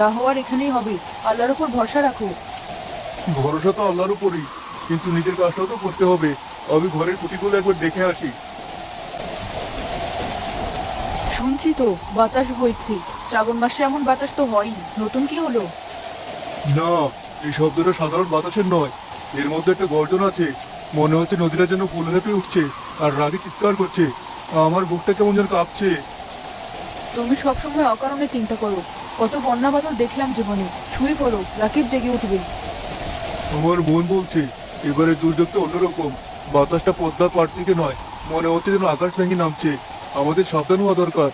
যা হওয়ার এখানেই হবে। আল্লাহর উপর ভরসা রাখো। ভরসা তো আল্লাহর উপরই, কিন্তু নিজের কাজটাও তো করতে হবে। আমি ঘরের কুটিগুলো একবার দেখে আসি। শুনছি তো বাতাস বইছে। শ্রাবণ মাসে এমন বাতাস তো হয়ই। নতুন কি হলো? না, এই শব্দটা সাধারণ বাতাসের নয়। এর মধ্যে একটা গর্জন আছে। মনে হচ্ছে নদীটা যেন ফুলে হেঁপে উঠছে আর রাগে চিৎকার করছে। আমার বুকটা কেমন যেন কাঁপছে। তুমি সবসময় অকারণে চিন্তা করো। কত বন্যা বাদল দেখলাম জীবনে। শুয়ে পড়ো, রাকিব জেগে উঠবে। আমার মন বলছে এবারে দুর্যোগটা অন্যরকম। বাতাসটা পদ্মার পাড় থেকে নয়, মনে হচ্ছে যেন আকাশ ভেঙে নামছে। আমাদের সাবধান হওয়া দরকার।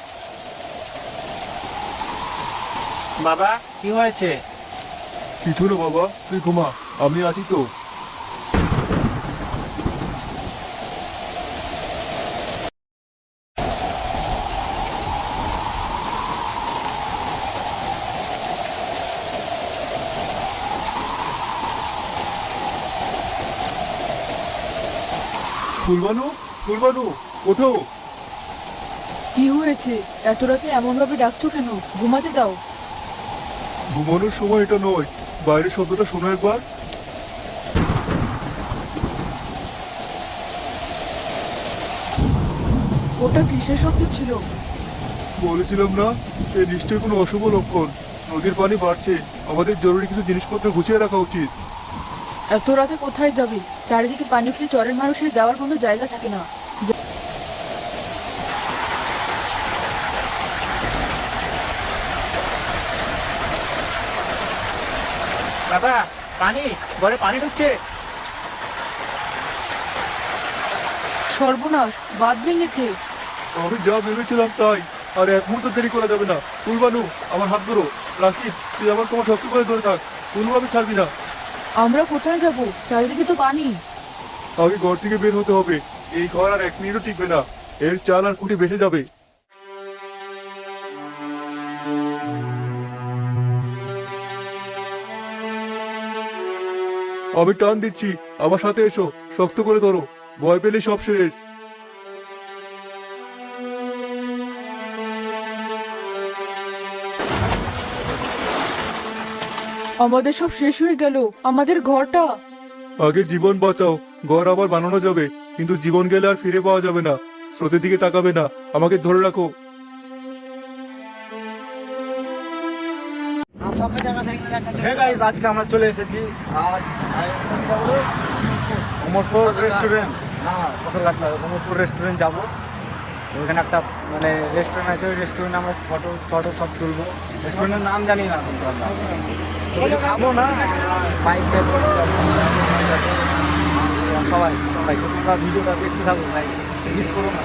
বাবা, কি হয়েছে? কিছু না বাবা, তুই ঘুমা, আমি আছি তো। ফুলবানু, ফুলবানু, ওঠো। কি হয়েছে? এত রাতে এমন ভাবে ডাকছো কেন? ঘুমাতে দাও। ঘুমানোর সময় এটা নয়। বাইরের শব্দটা শোনো একবার। ওটা কিসের শব্দ ছিল? বলেছিলাম না, এ নিশ্চয়ই কোনো অশুভ লক্ষণ। নদীর পানি বাড়ছে, আমাদের জরুরি কিছু জিনিসপত্র গুছিয়ে রাখা উচিত। এত রাতে কোথায় যাবে? চারিদিকে পানি উঠলে চরের মানুষের যাওয়ার কোনো জায়গা থাকে না। বাবা, পানি, ঘরে পানি ঢুকছে। সর্বনাশ, বাঁধ ভেঙেছে। আমি যা ভেবেছিলাম তাই। আর এক মুহূর্ত দেরি করা যাবে না। ফুলবানু, আমার হাত ধরো। রাকিব, তুই আমার তোমার শক্ত করে ধরে থাক। কোনোভাবে ছাড়বি না। আমরা কোথায় যাব? চারিদিকে তো পানি। আগে ঘর থেকে বের হতে হবে। এই ঘর আর এক মিনিটও টিকবে না। এর চাল আর কুটি ভেসে যাবে। আমি টান দিচ্ছি, আমার সাথে এসো। শক্ত করে ধরো, ভয় পেলে সব শেষ। আমাদের সব শেষ হয়ে গেল। আমাদের ঘরটা। আগে জীবন বাঁচাও, ঘর আবার বানানো যাবে, কিন্তু জীবন গেলে আর ফিরে পাওয়া যাবে না। স্রোতের দিকে তাকাবে না, আমাকে ধরে রাখো। হ্যাঁ গাইস, আজকে আমরা চলে এসেছি আর অমরপুর রেস্টুরেন্ট। হ্যাঁ, সদরঘাট না, অমরপুর রেস্টুরেন্ট যাবো। ওইখানে একটা মানে রেস্টুরেন্ট আছে, ওই রেস্টুরেন্টে আমরা ফটো ফটো সব তুলবো। রেস্টুরেন্টের নাম জানি না কিন্তু আমরা কিছু খাবো না, বাইক সবাই সবাই তোমরা ভিডিওটা দেখতে থাকো, ভাই মিস করো না।